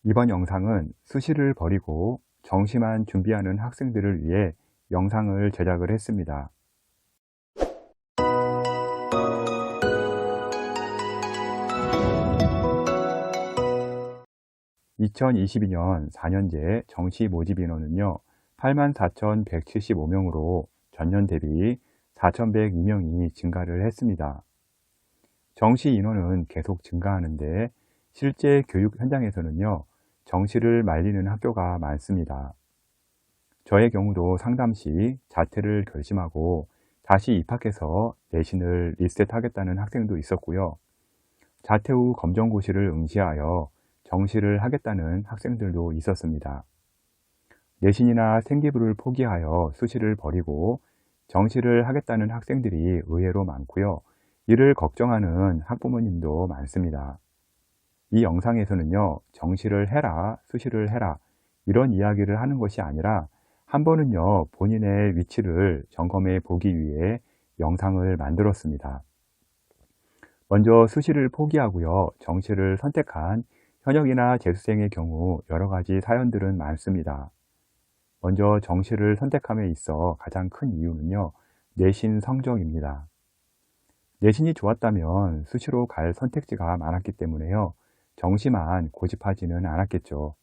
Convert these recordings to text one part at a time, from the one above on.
이번 영상은 수시를 버리고 정시만 준비하는 학생들을 위해 영상을 제작을 했습니다. 2022년 4년제 정시 모집 인원은요, 84,175명으로 전년 대비 4,102명이 증가를 했습니다. 정시 인원은 계속 증가하는데 실제 교육 현장에서는요, 정시를 말리는 학교가 많습니다. 저의 경우도 상담 시 자퇴를 결심하고 다시 입학해서 내신을 리셋하겠다는 학생도 있었고요. 자퇴 후 검정고시를 응시하여 정시를 하겠다는 학생들도 있었습니다. 내신이나 생기부를 포기하여 수시를 버리고 정시를 하겠다는 학생들이 의외로 많고요. 이를 걱정하는 학부모님도 많습니다. 이 영상에서는요, 정시를 해라, 수시를 해라 이런 이야기를 하는 것이 아니라 한 번은요, 본인의 위치를 점검해 보기 위해 영상을 만들었습니다. 먼저 수시를 포기하고요, 정시를 선택한 현역이나 재수생의 경우 여러 가지 사연들은 많습니다. 먼저 정시를 선택함에 있어 가장 큰 이유는요, 내신 성적입니다. 내신이 좋았다면 수시로 갈 선택지가 많았기 때문에요, 정시만 고집하지는 않았겠죠.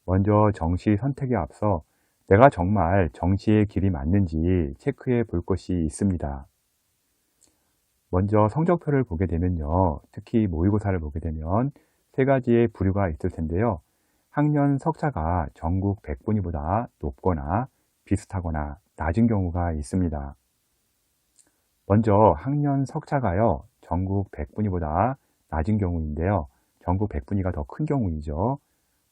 먼저 정시 선택에 앞서 내가 정말 정시의 길이 맞는지 체크해 볼 것이 있습니다. 먼저 성적표를 보게 되면요, 특히 모의고사를 보게 되면 세 가지의 부류가 있을 텐데요. 학년 석차가 전국 100분위보다 높거나 비슷하거나 낮은 경우가 있습니다. 먼저 학년 석차가요, 전국 100분위보다 낮은 경우인데요. 전국 100분위가 더 큰 경우이죠.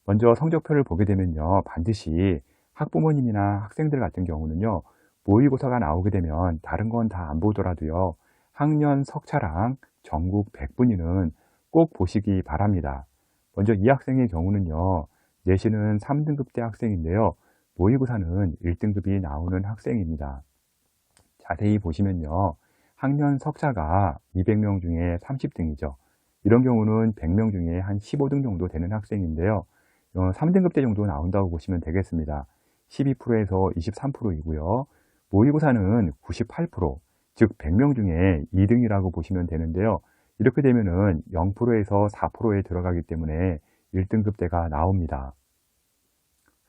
먼저 성적표를 보게 되면요, 반드시 학부모님이나 학생들 같은 경우는요, 모의고사가 나오게 되면 다른 건 다 안 보더라도요, 학년 석차랑 전국 100분위는 꼭 보시기 바랍니다. 먼저 이 학생의 경우는요, 내신은 3등급대 학생인데요, 모의고사는 1등급이 나오는 학생입니다. 자세히 보시면요, 학년 석차가 200명 중에 30등이죠. 이런 경우는 100명 중에 한 15등 정도 되는 학생인데요. 3등급대 정도 나온다고 보시면 되겠습니다. 12%에서 23%이고요. 모의고사는 98%, 즉 100명 중에 2등이라고 보시면 되는데요. 이렇게 되면은 0%에서 4%에 들어가기 때문에 1등급대가 나옵니다.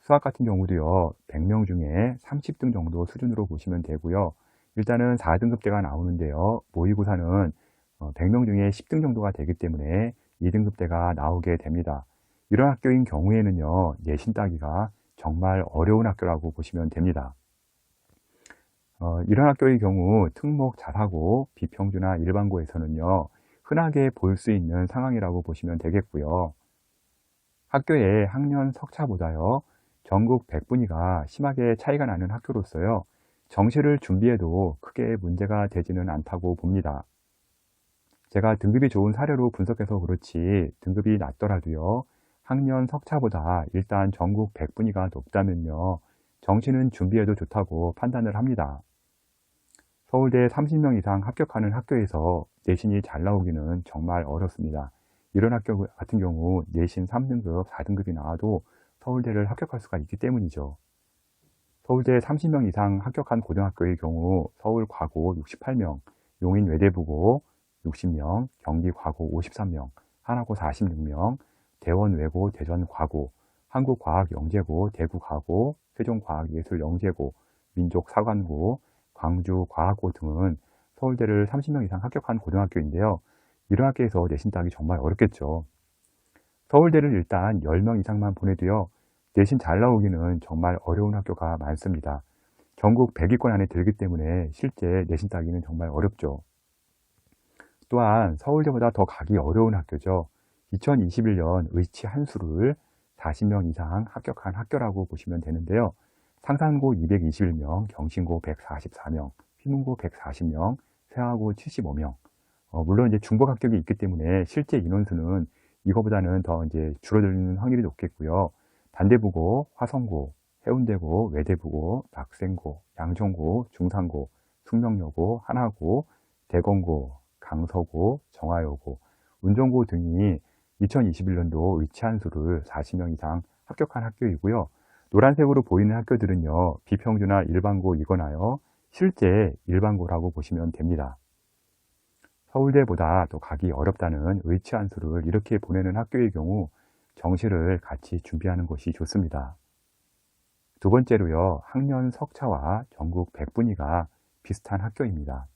수학 같은 경우도요, 100명 중에 30등 정도 수준으로 보시면 되고요. 일단은 4등급대가 나오는데요. 모의고사는 100명 중에 10등 정도가 되기 때문에 2등급대가 나오게 됩니다. 이런 학교인 경우에는요, 내신 따기가 정말 어려운 학교라고 보시면 됩니다. 이런 학교의 경우 특목 자사고, 비평주나 일반고에서는요, 흔하게 볼 수 있는 상황이라고 보시면 되겠고요. 학교의 학년 석차보다요, 전국 100분위가 심하게 차이가 나는 학교로서요, 정시를 준비해도 크게 문제가 되지는 않다고 봅니다. 제가 등급이 좋은 사례로 분석해서 그렇지 등급이 낮더라도요, 학년 석차보다 일단 전국 100분위가 높다면요, 정시는 준비해도 좋다고 판단을 합니다. 서울대 30명 이상 합격하는 학교에서 내신이 잘 나오기는 정말 어렵습니다. 이런 학교 같은 경우 내신 3등급, 4등급이 나와도 서울대를 합격할 수가 있기 때문이죠. 서울대 30명 이상 합격한 고등학교의 경우 서울 과고 68명, 용인 외대부고 60명, 경기 과고 53명, 하나고 46명, 대원 외고 대전 과고, 한국과학영재고 대구 과고, 세종과학예술영재고, 민족사관고, 광주과학고 등은 서울대를 30명 이상 합격한 고등학교인데요. 이런 학교에서 내신 따기 정말 어렵겠죠. 서울대를 일단 10명 이상만 보내도요, 내신 잘 나오기는 정말 어려운 학교가 많습니다. 전국 100위권 안에 들기 때문에 실제 내신 따기는 정말 어렵죠. 또한 서울대보다 더 가기 어려운 학교죠. 2021년 의치 한수를 40명 이상 합격한 학교라고 보시면 되는데요. 상산고 221명, 경신고 144명, 휘문고 140명, 세화고 75명. 물론 이제 중복 합격이 있기 때문에 실제 인원수는 이거보다는 더 이제 줄어드는 확률이 높겠고요. 단대부고, 화성고, 해운대고, 외대부고, 낙생고, 양천고, 중산고, 숙명여고, 하나고, 대건고, 강서고, 정화여고, 운정고 등이 2021년도 의치한 수를 40명 이상 합격한 학교이고요. 노란색으로 보이는 학교들은요, 비평준화 일반고이거나요, 실제 일반고라고 보시면 됩니다. 서울대보다 더 가기 어렵다는 의치한 수를 이렇게 보내는 학교의 경우 정시를 같이 준비하는 것이 좋습니다. 두 번째로요, 학년 석차와 전국 백분위가 비슷한 학교입니다.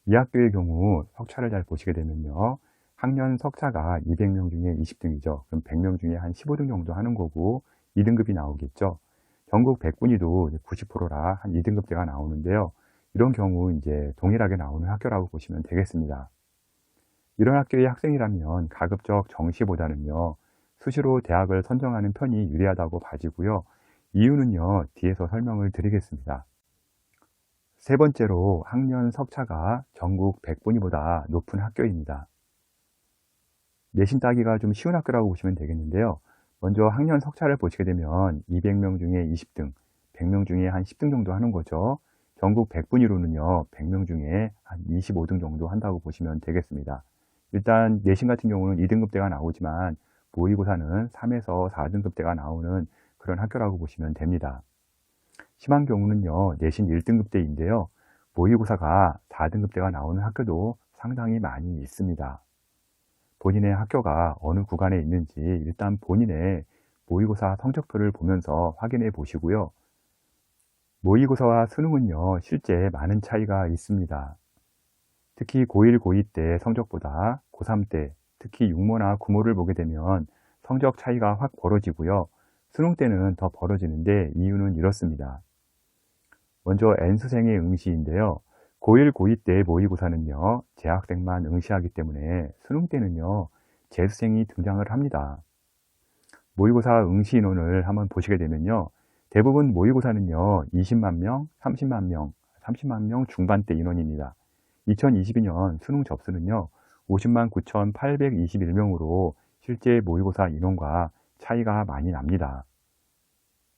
이 학교의 경우 석차를 잘 보시게 되면요, 학년 석차가 200명 중에 20등이죠. 그럼 100명 중에 한 15등 정도 하는 거고 2등급이 나오겠죠. 전국 백분위도 90%라 한 2등급대가 나오는데요. 이런 경우 이제 동일하게 나오는 학교라고 보시면 되겠습니다. 이런 학교의 학생이라면 가급적 정시보다는요, 수시로 대학을 선정하는 편이 유리하다고 봐지고요. 이유는요, 뒤에서 설명을 드리겠습니다. 세 번째로 학년 석차가 전국 백분위보다 높은 학교입니다. 내신 따기가 좀 쉬운 학교라고 보시면 되겠는데요. 먼저 학년 석차를 보시게 되면 200명 중에 20등, 100명 중에 한 10등 정도 하는 거죠. 전국 백분위로는요, 100명 중에 한 25등 정도 한다고 보시면 되겠습니다. 일단 내신 같은 경우는 2등급대가 나오지만 모의고사는 3에서 4등급대가 나오는 그런 학교라고 보시면 됩니다. 심한 경우는요, 내신 1등급대인데요, 모의고사가 4등급대가 나오는 학교도 상당히 많이 있습니다. 본인의 학교가 어느 구간에 있는지 일단 본인의 모의고사 성적표를 보면서 확인해 보시고요. 모의고사와 수능은요, 실제 많은 차이가 있습니다. 특히 고1, 고2 때 성적보다 고3 때, 특히 육모나 구모를 보게 되면 성적 차이가 확 벌어지고요. 수능 때는 더 벌어지는데 이유는 이렇습니다. 먼저 N수생의 응시인데요. 고1, 고2 때 모의고사는요, 재학생만 응시하기 때문에 수능 때는요, 재수생이 등장을 합니다. 모의고사 응시 인원을 한번 보시게 되면요, 대부분 모의고사는요, 20만 명, 30만 명, 30만 명 중반대 인원입니다. 2022년 수능 접수는요, 50만 9,821명으로 실제 모의고사 인원과 차이가 많이 납니다.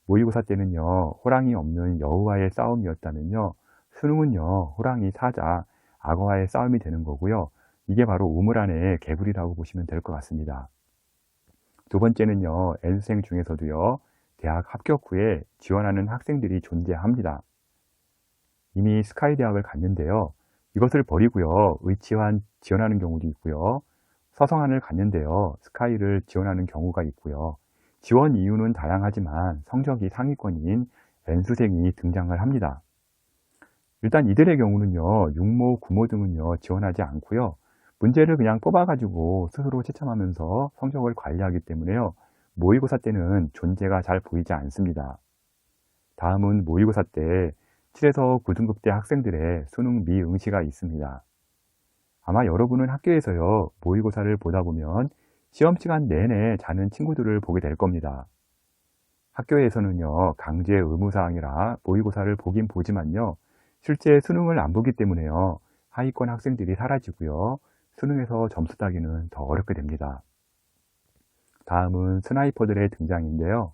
모의고사 때는요, 호랑이 없는 여우와의 싸움이었다면요, 수능은요, 호랑이, 사자, 악어와의 싸움이 되는 거고요. 이게 바로 우물 안의 개구리라고 보시면 될 것 같습니다. 두 번째는요, N수생 중에서도요, 대학 합격 후에 지원하는 학생들이 존재합니다. 이미 스카이 대학을 갔는데요, 이것을 버리고요, 의치환 지원하는 경우도 있고요, 서성한을 갔는데요, 스카이를 지원하는 경우가 있고요. 지원 이유는 다양하지만 성적이 상위권인 N수생이 등장을 합니다. 일단 이들의 경우는요, 육모, 구모 등은요, 지원하지 않고요, 문제를 그냥 뽑아가지고 스스로 채점하면서 성적을 관리하기 때문에요, 모의고사 때는 존재가 잘 보이지 않습니다. 다음은 모의고사 때 7에서 9등급대 학생들의 수능 미응시가 있습니다. 아마 여러분은 학교에서요, 모의고사를 보다 보면 시험 시간 내내 자는 친구들을 보게 될 겁니다. 학교에서는요, 강제 의무사항이라 모의고사를 보긴 보지만요, 실제 수능을 안 보기 때문에요, 하위권 학생들이 사라지고요, 수능에서 점수 따기는 더 어렵게 됩니다. 다음은 스나이퍼들의 등장인데요.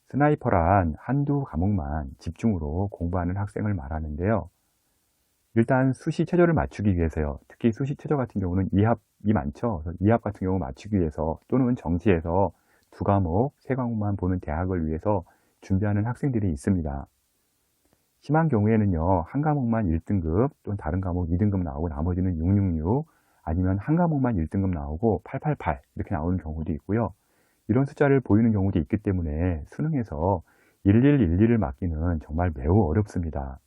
스나이퍼란 한두 과목만 집중으로 공부하는 학생을 말하는데요. 일단 수시 최저를 맞추기 위해서요. 특히 수시 최저 같은 경우는 2합이 많죠. 2합 같은 경우 맞추기 위해서 또는 정시에서 2과목, 3과목만 보는 대학을 위해서 준비하는 학생들이 있습니다. 심한 경우에는요, 한 과목만 1등급 또는 다른 과목 2등급 나오고 나머지는 666 아니면 한 과목만 1등급 나오고 888 이렇게 나오는 경우도 있고요. 이런 숫자를 보이는 경우도 있기 때문에 수능에서 1111을 맞기는 정말 매우 어렵습니다.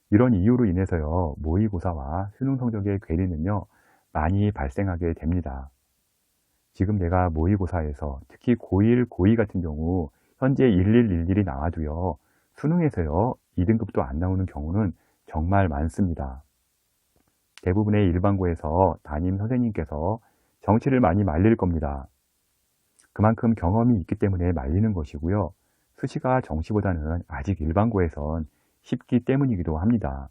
이런 이유로 인해서요, 모의고사와 수능 성적의 괴리는요, 많이 발생하게 됩니다. 지금 내가 모의고사에서 특히 고1, 고2 같은 경우 현재 1111이 나와도요, 수능에서요, 2등급도 안 나오는 경우는 정말 많습니다. 대부분의 일반고에서 담임 선생님께서 정시를 많이 말릴 겁니다. 그만큼 경험이 있기 때문에 말리는 것이고요. 수시가 정시보다는 아직 일반고에선 쉽기 때문이기도 합니다.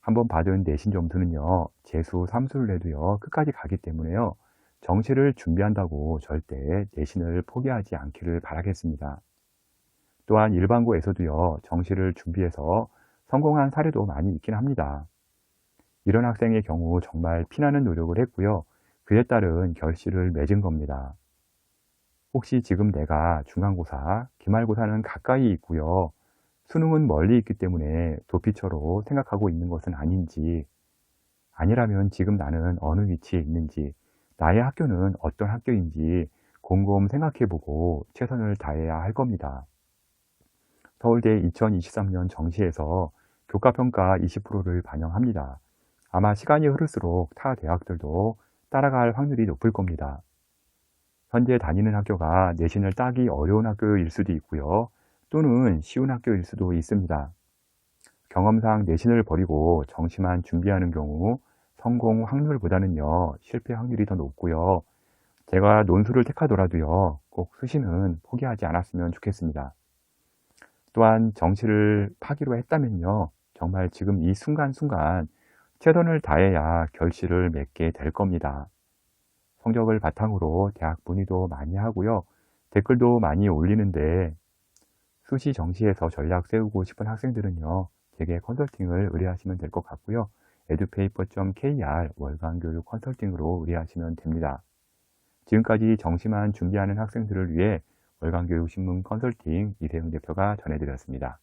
한번 받은 내신 점수는요, 재수, 삼수를 내도요, 끝까지 가기 때문에요, 정시를 준비한다고 절대 내신을 포기하지 않기를 바라겠습니다. 또한 일반고에서도요, 정시를 준비해서 성공한 사례도 많이 있긴 합니다. 이런 학생의 경우 정말 피나는 노력을 했고요. 그에 따른 결실을 맺은 겁니다. 혹시 지금 내가 중간고사, 기말고사는 가까이 있고요. 수능은 멀리 있기 때문에 도피처로 생각하고 있는 것은 아닌지, 아니라면 지금 나는 어느 위치에 있는지, 나의 학교는 어떤 학교인지 곰곰 생각해보고 최선을 다해야 할 겁니다. 서울대 2023년 정시에서 교과평가 20%를 반영합니다. 아마 시간이 흐를수록 타 대학들도 따라갈 확률이 높을 겁니다. 현재 다니는 학교가 내신을 따기 어려운 학교일 수도 있고요. 또는 쉬운 학교일 수도 있습니다. 경험상 내신을 버리고 정시만 준비하는 경우 성공 확률보다는요, 실패 확률이 더 높고요. 제가 논술을 택하더라도요, 꼭 수시는 포기하지 않았으면 좋겠습니다. 또한 정시를 파기로 했다면요, 정말 지금 이 순간순간 최선을 다해야 결실을 맺게 될 겁니다. 성적을 바탕으로 대학 문의도 많이 하고요, 댓글도 많이 올리는데 수시 정시에서 전략 세우고 싶은 학생들은요, 제게 컨설팅을 의뢰하시면 될 것 같고요. edupaper.kr 월간 교육 컨설팅으로 의뢰하시면 됩니다. 지금까지 정시만 준비하는 학생들을 위해 월간 교육 신문 컨설팅 이세용 대표가 전해드렸습니다.